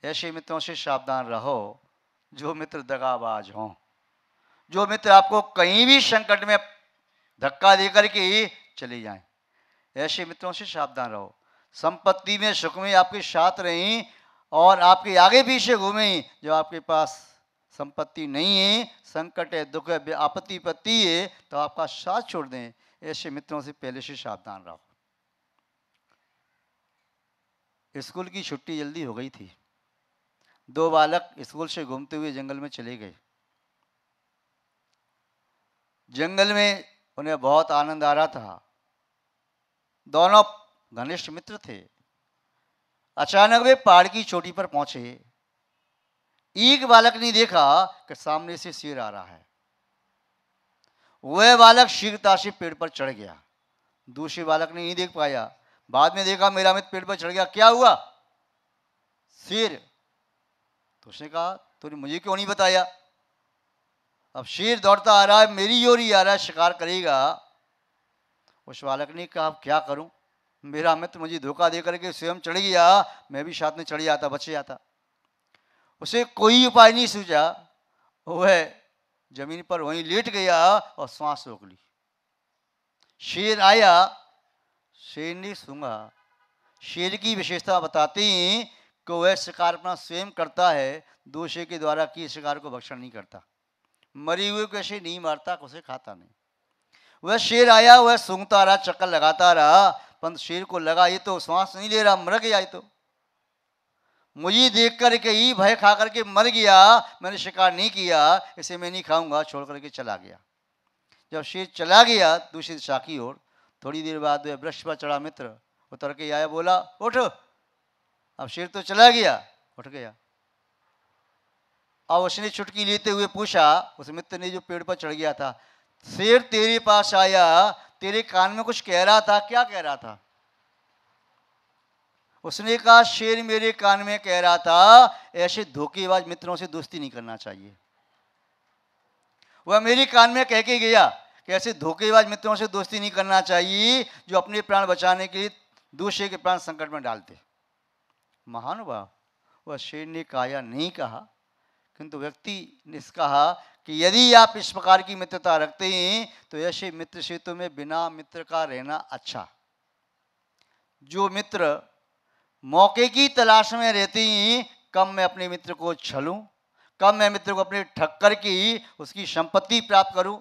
ऐसे मित्रों से सावधान रहो जो मित्र दगाबाज हों, जो मित्र आपको कहीं भी संकट में धक्का देकर के चले जाएं। ऐसे मित्रों से सावधान रहो। संपत्ति में सुख में आपके साथ रहें और आपके आगे पीछे घूमें। जो आपके पास संपत्ति नहीं है, संकट है, दुख है, आपत्ति पत्ती है, तो आपका साथ छोड़ दें। ऐसे मित्रों से पहले से सावधान रहो। स्कूल की छुट्टी जल्दी हो गई थी। दो बालक स्कूल से घूमते हुए जंगल में चले गए। जंगल में उन्हें बहुत आनंद आ रहा था। दोनों घनिष्ठ मित्र थे। अचानक वे पहाड़ की चोटी पर पहुंचे। एक बालक ने देखा कि सामने से शेर आ रहा है। वह बालक शीघ्रता से पेड़ पर चढ़ गया। दूसरे बालक ने नहीं देख पाया। बाद में देखा मेरा मित्र पेड़ पर चढ़ गया, क्या हुआ? शेर। तो उसने कहा तूने मुझे क्यों नहीं बताया? अब शेर दौड़ता आ रहा है, मेरी ओर ही आ रहा है, शिकार करेगा। उस बालक ने कहा अब क्या करूं, मेरा मित्र मुझे धोखा दे करके स्वयं चढ़ गया, मैं भी साथ में चढ़ जाता, बच जाता। उसे कोई उपाय नहीं सूझा। वह जमीन पर वहीं लेट गया और सांस रोक ली। शेर आया। शेर ने सूंघा। शेर की विशेषता बताते हैं कि वह शिकार अपना स्वयं करता है, दूसरे के द्वारा किए शिकार को भक्षण नहीं करता। मरे हुए को ऐसे नहीं मारता, उसे खाता नहीं। वह शेर आया, वह सूंघता रहा, चक्कर लगाता रहा, परंतु शेर को लगा ये तो श्वास नहीं ले रहा, मर गया। ये तो मुझे देख कर के ही भय खा करके मर गया, मैंने शिकार नहीं किया, इसे मैं नहीं खाऊंगा, छोड़ करके चला गया। जब शेर चला गया दूसरी दिशा की ओर, थोड़ी देर बाद वह वृक्ष पर चढ़ा मित्र उतर के आया, बोला उठ। अब शेर तो चला गया, उठ गया। अब उसने चुटकी लेते हुए पूछा उस मित्र ने जो पेड़ पर चढ़ गया था, शेर तेरे पास आया, तेरे कान में कुछ कह रहा था, क्या कह रहा था? उसने कहा शेर मेरे कान में कह रहा था ऐसे धोखेबाज मित्रों से दोस्ती नहीं करना चाहिए। वह मेरे कान में कह के गया कि ऐसे धोखेबाज मित्रों से दोस्ती नहीं करना चाहिए जो अपने प्राण बचाने के लिए दूसरे के प्राण संकट में डालते। महानुभाव, वह शेर ने काया नहीं कहा, किंतु व्यक्ति ने कहा कि यदि आप इस प्रकार की मित्रता रखते हैं तो ऐसे मित्र से तुम्हें बिना मित्र का रहना अच्छा। जो मित्र मौके की तलाश में रहते हैं, कब मैं अपने मित्र को छलूं, कब मैं मित्र को अपने ठग करके उसकी संपत्ति प्राप्त करूं,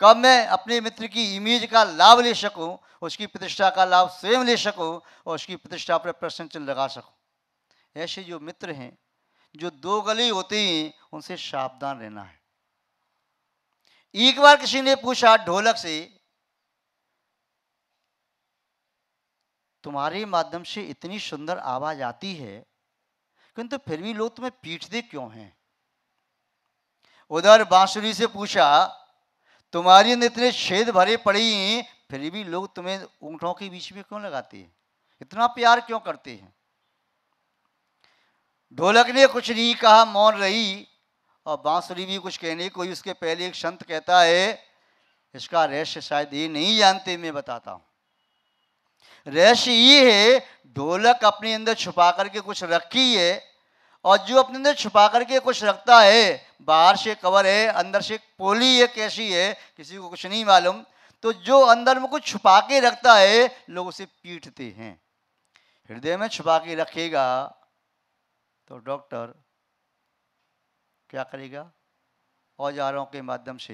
कब मैं अपने मित्र की इमेज का लाभ ले सकूं, उसकी प्रतिष्ठा का लाभ स्वयं ले सकूं और उसकी प्रतिष्ठा पर प्रश्न चिन्ह लगा सकूं। ऐसे जो मित्र हैं जो दो गले होते हैं, उनसे सावधान रहना है। एक बार किसी ने पूछा ढोलक से, तुम्हारे माध्यम से इतनी सुंदर आवाज आती है, किंतु फिर भी लोग तुम्हें पीटते क्यों हैं? उधर बांसुरी से पूछा, तुम्हारी अंदर इतने छेद भरे पड़े हैं, फिर भी लोग तुम्हें ऊंटों के बीच में क्यों लगाते हैं, इतना प्यार क्यों करते हैं? ढोलक ने कुछ नहीं कहा, मौन रही, और बांसुरी भी कुछ कहने कोई उसके पहले एक संत कहता है, इसका रहस्य शायद ये नहीं जानते, मैं बताता हूं। रहस्य ये है, ढोलक अपने अंदर छुपा करके कुछ रखी है, और जो अपने अंदर छुपा करके कुछ रखता है, बाहर से कवर है, अंदर से पोली है, कैसी है किसी को कुछ नहीं मालूम। तो जो अंदर में कुछ छुपा के रखता है, लोग उसे पीटते हैं। हृदय में छुपा के रखेगा तो डॉक्टर क्या करेगा? औजारों के माध्यम से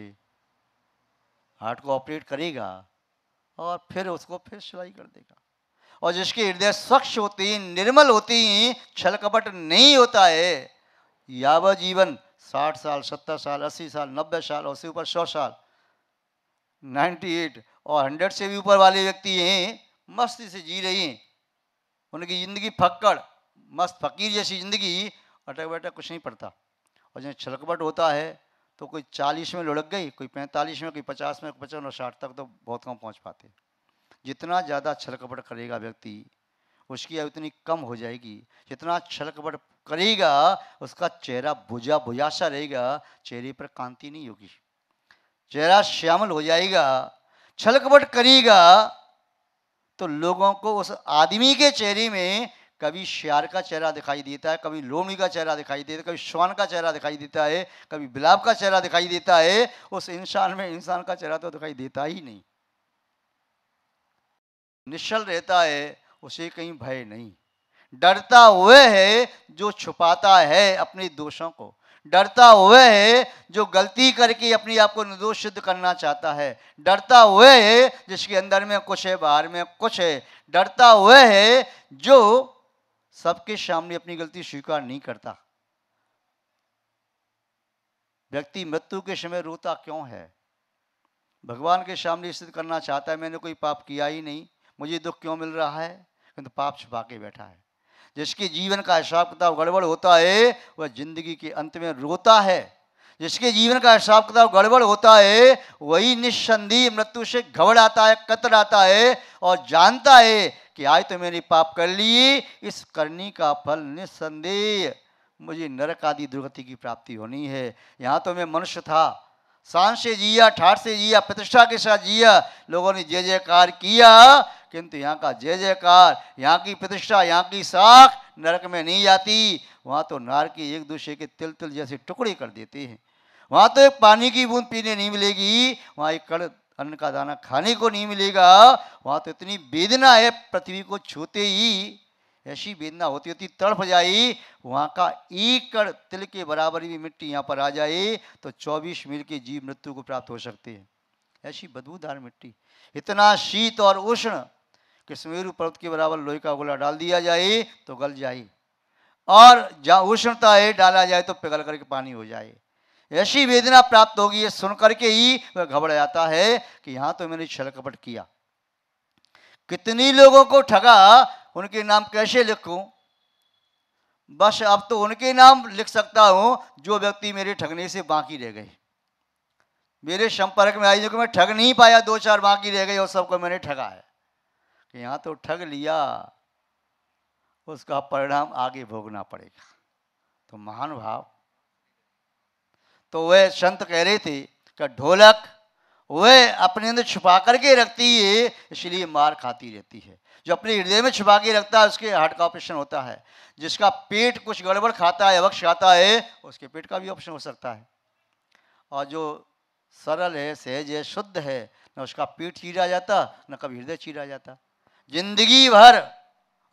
हार्ट को ऑपरेट करेगा और फिर उसको फिर सिलाई कर देगा। और जिसके हृदय स्वच्छ होते हैं, निर्मल होते हैं, छल कपट नहीं होता है, यावत जीवन 60 साल, 70 साल, 80 साल, 90 साल और उससे ऊपर 100 साल, 98 और 100 से भी ऊपर वाले व्यक्ति हैं, मस्ती से जी रही हैं। उनकी जिंदगी फक्कड़, मस्त फकीर जैसी जिंदगी, अटक बैठक कुछ नहीं पड़ता। और जब छल कपट होता है तो कोई 40 में लुढ़क गई, कोई 45 में, कोई 50 में, 55 और 60 तक तो बहुत कम पहुंच पाते। जितना ज़्यादा छल कपट करेगा व्यक्ति, उसकी आयु उतनी कम हो जाएगी। जितना छल कपट करेगा उसका चेहरा बुझा बुझा सा रहेगा, चेहरे पर कांति नहीं होगी, चेहरा श्यामल हो जाएगा। छल कपट करेगा तो लोगों को उस आदमी के चेहरे में कभी शेर का चेहरा दिखाई देता है, कभी लोमड़ी का चेहरा दिखाई देता है, कभी श्वान का चेहरा दिखाई देता है, कभी बिलाव का चेहरा दिखाई देता है। उस इंसान में इंसान का चेहरा तो दिखाई देता ही नहीं। निश्चल रहता है, उसे कहीं भय नहीं। डरता हुए है जो छुपाता है अपने दोषों को, डरता हुए है जो गलती करके अपने आप को निर्दोष सिद्ध करना चाहता है, डरता हुए है जिसके अंदर में कुछ है बाहर में कुछ है, डरता हुए है जो सबके सामने अपनी गलती स्वीकार नहीं करता। व्यक्ति मृत्यु के समय रोता क्यों है? भगवान के सामने सिद्ध करना चाहता है मैंने कोई पाप किया ही नहीं, मुझे दुख क्यों मिल रहा है, किंतु पाप छुपा के बैठा है। जिसके जीवन का हिसाब किताब गड़बड़ होता है वह जिंदगी के अंत में रोता है। जिसके जीवन का हिसाब किताब गड़बड़ होता है वही निस्संदेह मृत्यु से घबराता है, कतराता है और जानता है कि आज तो मैंने पाप कर लिए, इस करनी का फल निस्संदेह मुझे नरक आदि दुर्गति की प्राप्ति होनी है। यहाँ तो मैं मनुष्य था, शान से जिया, ठाठ से जिया, प्रतिष्ठा के साथ जिया, लोगों ने जय जयकार किया, किंतु यहाँ का जय जयकार, यहाँ की प्रतिष्ठा, यहाँ की साख नरक में नहीं जाती। वहाँ तो नार के एक दूसरे के तिल तिल जैसे टुकड़े कर देते हैं। वहाँ तो एक पानी की बूंद पीने नहीं मिलेगी, वहाँ एक कड़ अन्न का दाना खाने को नहीं मिलेगा। वहाँ तो इतनी वेदना है, पृथ्वी को छूते ही ऐसी वेदना होती होती तड़प जाए। वहाँ का एक कण तिल के बराबर भी मिट्टी यहाँ पर आ जाए तो 24 मील के जीव मृत्यु को प्राप्त हो सकते हैं। ऐसी बदबूदार मिट्टी, इतना शीत और उष्ण कि सुमेरु पर्वत के बराबर लोहे का गोला डाल दिया जाए तो गल जाए, और जहाँ उष्णता है डाला जाए तो पिघल करके पानी हो जाए। ऐसी वेदना प्राप्त होगी, ये सुन करके ही वह घबरा जाता है कि यहाँ तो मैंने छल कपट किया, कितनी लोगों को ठगा, उनके नाम कैसे लिखूं? बस अब तो उनके नाम लिख सकता हूं जो व्यक्ति मेरे ठगने से बाकी रह गए, मेरे संपर्क में आई जो कि मैं ठग नहीं पाया, 2-4 बाकी रह गए और सबको मैंने ठगा है। कि यहाँ तो ठग लिया, उसका परिणाम आगे भोगना पड़ेगा। तो महान भाव, तो वह संत कह रहे थे कि ढोलक वह अपने अंदर छुपा करके रखती है, इसलिए मार खाती रहती है। जो अपने हृदय में छुपा के रखता है उसके हार्ट का ऑपरेशन होता है। जिसका पेट कुछ गड़बड़ खाता है, अवक्ष खाता है, उसके पेट का भी ऑपरेशन हो सकता है। और जो सरल है, सहज है, शुद्ध है, न उसका पेट चीरा जाता न कभी हृदय चीरा जाता, जिंदगी भर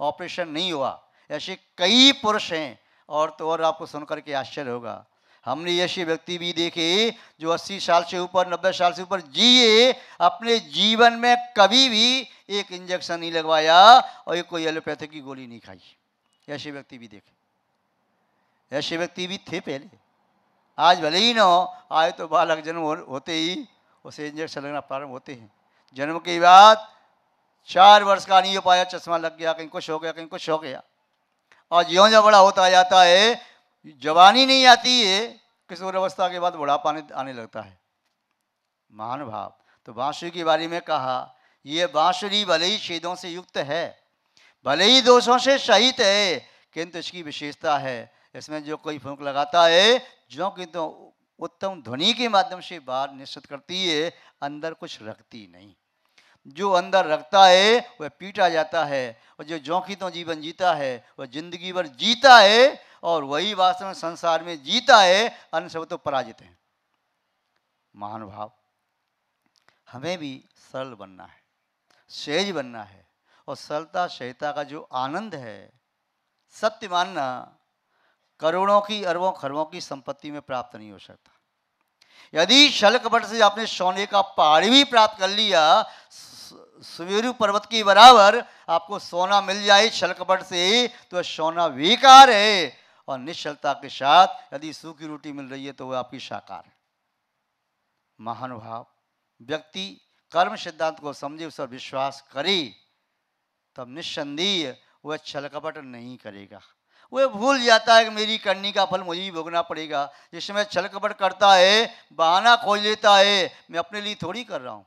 ऑपरेशन नहीं हुआ। ऐसे कई पुरुष हैं, और तो और आपको सुनकर के आश्चर्य होगा। हमने ऐसे व्यक्ति भी देखे जो 80 साल से ऊपर, 90 साल से ऊपर जिए, अपने जीवन में कभी भी एक इंजेक्शन नहीं लगवाया और एक कोई एलोपैथिक की गोली नहीं खाई। ऐसे व्यक्ति भी देखे, ऐसे व्यक्ति भी थे पहले। आज भले ही ना हो, आज तो बालक जन्म होते ही उसे इंजेक्शन लगना प्रारंभ होते हैं। जन्म के बाद 4 वर्ष का नहीं हो पाया, चश्मा लग गया, कहीं कुछ हो गया, कहीं कुछ हो गया, और ज्यों ज्यों बड़ा होता जाता है, जवानी नहीं आती है, किशोर अवस्था के बाद बुढ़ापा आने लगता है। महान भाव, तो बांसुरी के बारे में कहा, ये बांसुरी भले ही छेदों से युक्त है, भले ही दोषों से सहित है, किंतु इसकी विशेषता है, इसमें जो कोई फूंक लगाता है जो कि तो उत्तम ध्वनि के माध्यम से बाहर निश्चित करती है, अंदर कुछ रखती नहीं। जो अंदर रखता है वह पीटा जाता है, और जो जोखी तो जीवन जीता है वह जिंदगी भर जीता है, और वही वास्तव में संसार में जीता है, अन्य सब तो पराजित है। महान भाव, हमें भी सरल बनना है, सहज बनना है, और सरलता सहजता का जो आनंद है, सत्य मानना करोड़ों की अरबों खरबों की संपत्ति में प्राप्त नहीं हो सकता। यदि छल कपट से आपने सोने का पहाड़ भी प्राप्त कर लिया, सुमेरु पर्वत के बराबर आपको सोना मिल जाए छल कपट से, तो सोना बेकार है, और निश्चलता के साथ यदि सूखी रोटी मिल रही है तो वह आपकी साकार है। महानुभाव, व्यक्ति कर्म सिद्धांत को समझे, उस पर विश्वास करे, तब निस्संदेह वह छल कपट नहीं करेगा। वह भूल जाता है कि मेरी करनी का फल मुझे ही भोगना पड़ेगा। जिसमें छल कपट करता है, बहाना खोज लेता है, मैं अपने लिए थोड़ी कर रहा हूँ,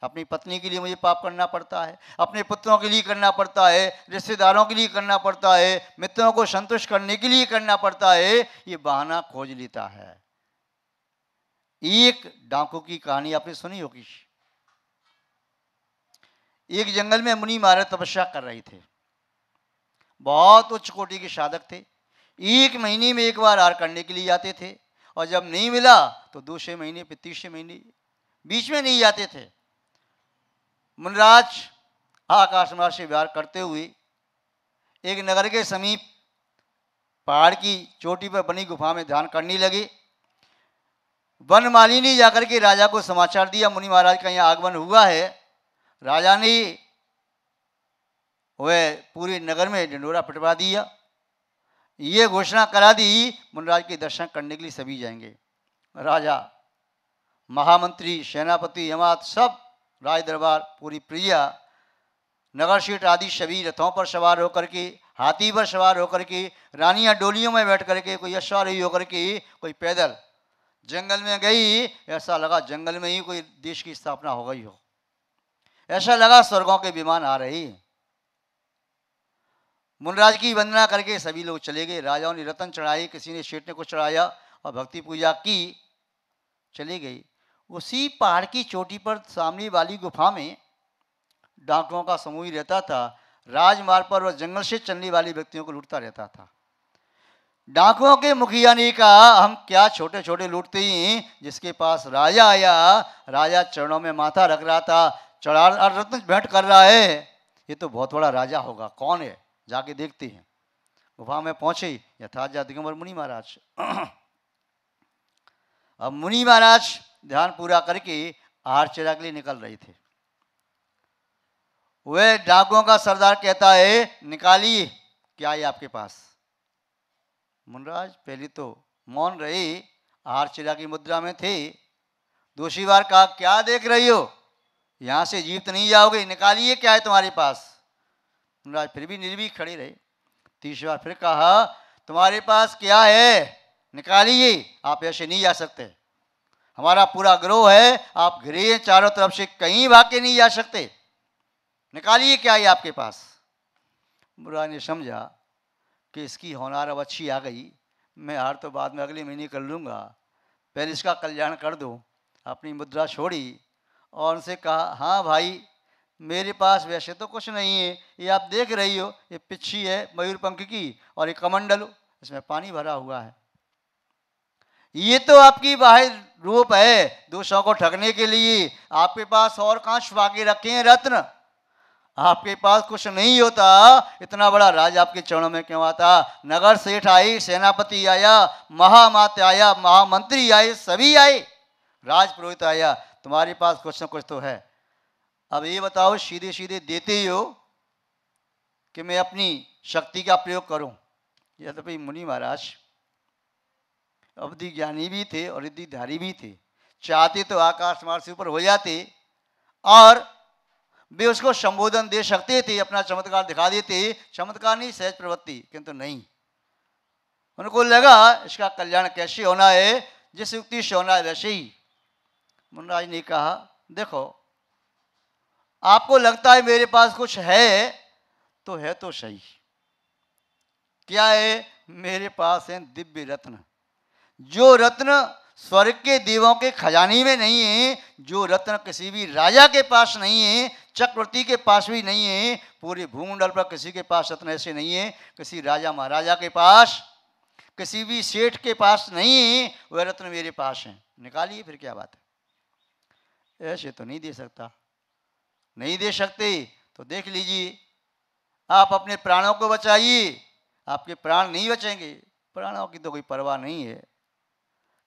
अपनी पत्नी के लिए मुझे पाप करना पड़ता है, अपने पुत्रों के लिए करना पड़ता है, रिश्तेदारों के लिए करना पड़ता है, मित्रों को संतुष्ट करने के लिए करना पड़ता है, ये बहाना खोज लेता है। एक डाकू की कहानी आपने सुनी होगी। एक जंगल में मुनि महाराज तपस्या कर रहे थे, बहुत उच्च कोटि के साधक थे। एक महीने में एक बार हार करने के लिए जाते थे, और जब नहीं मिला तो दूसरे महीने फिर तीसरे महीने, बीच में नहीं जाते थे। मुनिराज आकाश मार्ग से विहार करते हुए एक नगर के समीप पहाड़ की चोटी पर बनी गुफा में ध्यान करने लगे। वनमालिनी जाकर के राजा को समाचार दिया, मुनि महाराज का यहाँ आगमन हुआ है। राजा ने वह पूरे नगर में ढिंढोरा पिटवा दिया, ये घोषणा करा दी मुनिराज के दर्शन करने के लिए सभी जाएंगे। राजा, महामंत्री, सेनापति, यमात, सब राज दरबार, पूरी प्रिया, नगर सीट आदि सभी रथों पर सवार होकर के, हाथी पर सवार होकर के, रानियां डोलियों में बैठ करके, कोई अश्वारोही होकर के, कोई पैदल जंगल में गई। ऐसा लगा जंगल में ही कोई देश की स्थापना हो गई हो, ऐसा लगा स्वर्गों के विमान आ रही। मुनिराज की वंदना करके सभी लोग चले गए। राजाओं ने रतन चढ़ाए, किसी ने शेठ ने कुछ चढ़ाया और भक्ति पूजा की, चली गई। उसी पहाड़ की चोटी पर सामने वाली गुफा में डाकुओं का समूह ही रहता था। राजमार्ग पर वह जंगल से चलने वाले व्यक्तियों को लूटता रहता था। डाकुओं के मुखिया ने कहा, हम क्या छोटे छोटे लूटते ही, जिसके पास राजा आया, राजा चरणों में माथा रख रहा था, चढ़ा रत्न भेंट कर रहा है, ये तो बहुत बड़ा राजा होगा, कौन है, जाके देखते हैं। गुफा में पहुंचे यथार्थ दिगंबर मुनि महाराज। अब मुनि महाराज ध्यान पूरा करके आहार चरा के लिए निकल रहे थे। वह डाकुओं का सरदार कहता है, निकालिए, क्या है आपके पास। मुनिराज पहले तो मौन रहे, आहार चरा की मुद्रा में थे। दूसरी बार कहा, क्या देख रही हो, यहां से जीवित नहीं जाओगे, निकालिए, क्या है तुम्हारे पास। मुनिराज फिर भी निर्भीक खड़े रहे। तीसरी बार फिर कहा, तुम्हारे पास क्या है, निकालिए, आप ऐसे नहीं जा सकते, हमारा पूरा गिरोह है, आप घिरे चारों तरफ से, कहीं भाग के नहीं जा सकते, निकालिए, क्या है आपके पास। मुनिराज ने समझा कि इसकी होनार अब अच्छी आ गई, मैं हार तो बाद में अगले महीने कर लूँगा, पहले इसका कल्याण कर दो। अपनी मुद्रा छोड़ी और उनसे कहा, हाँ भाई, मेरे पास वैसे तो कुछ नहीं है, ये आप देख रही हो, ये पिच्छी है मयूर पंख की, और ये कमंडल, इसमें पानी भरा हुआ है, ये तो आपकी बाहर रूप है दूसरों को ठगने के लिए। आपके पास और कहाँ छुपा के रखे हैं रत्न, आपके पास कुछ नहीं होता, इतना बड़ा राज आपके चरणों में क्यों आता। नगर सेठ आए, सेनापति आया, महामात्य आया, महामंत्री आए, सभी आए, राज पुरोहित आया, तुम्हारे पास कुछ न कुछ तो है। अब ये बताओ, सीधे सीधे देते ही हो कि मैं अपनी शक्ति का प्रयोग करूं। यह तो भाई मुनि महाराज अवधि ज्ञानी भी थे और रिद्धिधारी भी थे, चाहते तो आकाश मार्ग से ऊपर हो जाते और वे उसको संबोधन दे सकते थे, अपना चमत्कार दिखा देते, चमत्कार नहीं सहज प्रवृत्ति, किंतु नहीं, उनको लगा इसका कल्याण कैसे होना है, जिस युक्ति से होना है वैसे ही। मुनिराज ने कहा, देखो आपको लगता है मेरे पास कुछ है तो सही, क्या है, मेरे पास है दिव्य रत्न, जो रत्न स्वर्ग के देवों के खजाने में नहीं है, जो रत्न किसी भी राजा के पास नहीं है, चक्रवर्ती के पास भी नहीं है, पूरे भूमंडल पर किसी के पास रत्न ऐसे नहीं है, किसी राजा महाराजा के पास, किसी भी सेठ के पास नहीं है, वह रत्न मेरे पास है, निकालिए, फिर क्या बात है। ऐसे तो नहीं दे सकता, नहीं दे सकते तो देख लीजिए, आप अपने प्राणों को बचाइए, आपके प्राण नहीं बचेंगे, प्राणों की तो कोई परवाह नहीं है,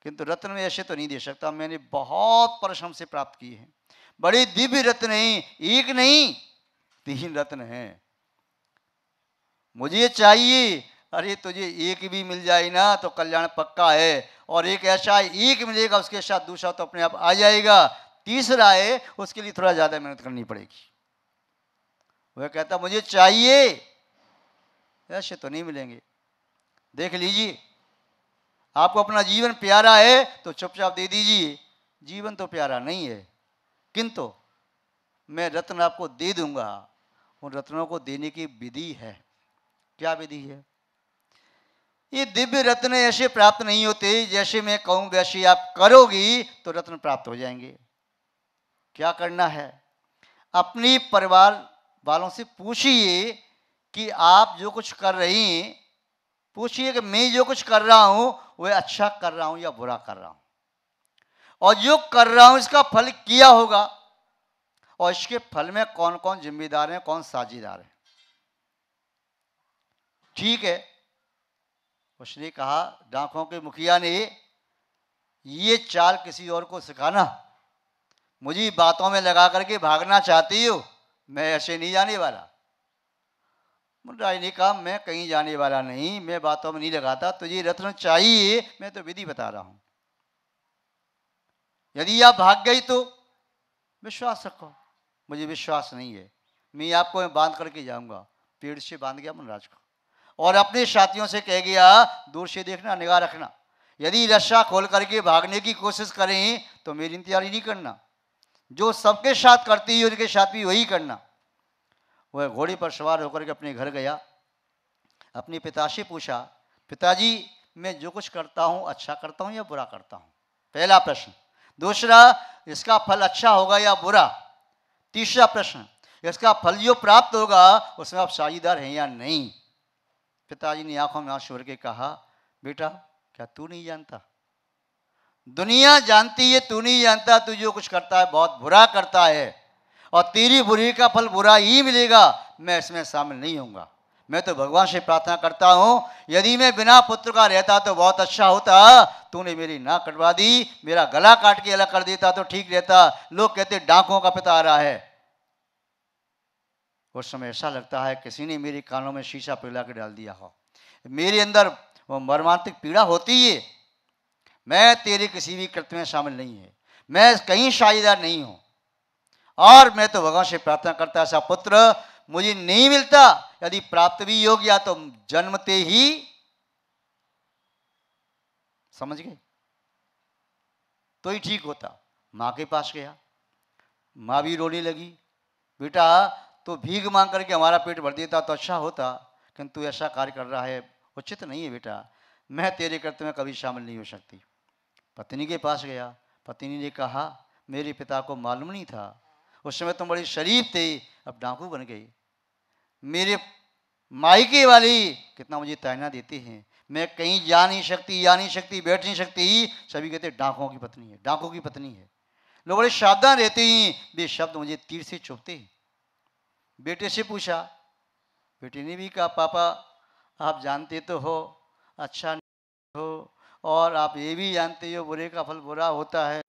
किंतु रत्न में ऐसे तो नहीं दे सकता, मैंने बहुत परिश्रम से प्राप्त किए हैं, बड़े दिव्य रत्न हैं, एक नहीं 3 रत्न हैं, मुझे चाहिए। अरे तुझे एक भी मिल जाए ना तो कल्याण पक्का है, और एक ऐसा एक मिलेगा, उसके साथ दूसरा तो अपने आप आ जाएगा, तीसरा है उसके लिए थोड़ा ज्यादा मेहनत करनी पड़ेगी। वह कहता मुझे चाहिए, ऐसे तो नहीं मिलेंगे, देख लीजिए, आपको अपना जीवन प्यारा है तो चुपचाप दे दीजिए, जीवन तो प्यारा नहीं है, किंतु मैं रत्न आपको दे दूंगा। उन रत्नों को देने की विधि है। क्या विधि है? ये दिव्य रत्न ऐसे प्राप्त नहीं होते, जैसे मैं कहूं वैसे आप करोगी तो रत्न प्राप्त हो जाएंगे। क्या करना है? अपनी परिवार वालों से पूछिए कि आप जो कुछ कर रही, पूछिए कि मैं जो कुछ कर रहा हूं वह अच्छा कर रहा हूं या बुरा कर रहा हूं, और जो कर रहा हूं इसका फल क्या होगा, और इसके फल में कौन कौन जिम्मेदार है, कौन साझीदार है। ठीक है, उसने कहा, डाकों के मुखिया ने, ये चाल किसी और को सिखाना, मुझे बातों में लगा करके भागना चाहती हो, मैं ऐसे नहीं जाने वाला। मुंडराज ने कहा, मैं कहीं जाने वाला नहीं, मैं बातों में नहीं लगाता, तुझे रत्न चाहिए, मैं तो विधि बता रहा हूं। यदि आप भाग गई तो विश्वास रखो, मुझे विश्वास नहीं है, मैं आपको बांध करके जाऊंगा। पेड़ से बांध गया मुंडराज को, और अपने साथियों से कह गया, दूर से देखना, निगाह रखना, यदि रस्सा खोल करके भागने की कोशिश करें तो मेरी इंतजारी नहीं करना, जो सबके साथ करती है उनके साथ भी वही करना। वह घोड़े पर सवार होकर के अपने घर गया, अपने पिता से पूछा, पिताजी मैं जो कुछ करता हूँ अच्छा करता हूँ या बुरा करता हूँ, पहला प्रश्न। दूसरा, इसका फल अच्छा होगा या बुरा। तीसरा प्रश्न, इसका फल जो प्राप्त होगा उसमें आप साझीदार हैं या नहीं। पिताजी ने आंखों में आंसू भर के कहा, बेटा क्या तू नहीं जानता, दुनिया जानती है, तू नहीं जानता, तू जो कुछ करता है बहुत बुरा करता है, और तेरी बुरी का फल बुरा ही मिलेगा, मैं इसमें शामिल नहीं होऊंगा। मैं तो भगवान से प्रार्थना करता हूं, यदि मैं बिना पुत्र का रहता तो बहुत अच्छा होता, तूने मेरी नाक कटवा दी, मेरा गला काट के अलग कर देता तो ठीक रहता। लोग कहते डाकुओं का पिता आ रहा है। उस समय ऐसा लगता है किसी ने मेरे कानों में शीशा पिघला के डाल दिया हो, मेरे अंदर वो मर्मांतिक पीड़ा होती है। मैं तेरे किसी भी कृत्य में शामिल नहीं है, मैं कहीं साझेदार नहीं हूं, और मैं तो भगवान से प्रार्थना करता ऐसा पुत्र मुझे नहीं मिलता, यदि प्राप्त भी योग या तो जन्मते ही। समझ गए, तो ही ठीक होता। मां के पास गया, मां भी रोने लगी, बेटा तो भीख मांग करके हमारा पेट भर देता तो अच्छा होता, किंतु ऐसा कार्य कर रहा है उचित नहीं है बेटा, मैं तेरे कर्तव्य में कभी शामिल नहीं हो सकती। पत्नी के पास गया, पत्नी ने कहा, मेरे पिता को मालूम नहीं था, उस समय तुम बड़ी शरीफ थे, अब डाकू बन गई। मेरे मायके वाली कितना मुझे ताना देते हैं, मैं कहीं जा नहीं सकती, आ नहीं सकती, बैठ नहीं सकती, सभी कहते डाकुओं की पत्नी है, डाकू की पत्नी है। लोग बड़े सावधान रहते हैं, वे शब्द मुझे तीर से चुभते हैं। बेटे से पूछा, बेटे ने भी कहा, पापा आप जानते तो हो अच्छा नहीं हो, और आप ये भी जानते हो बुरे का फल बुरा होता है।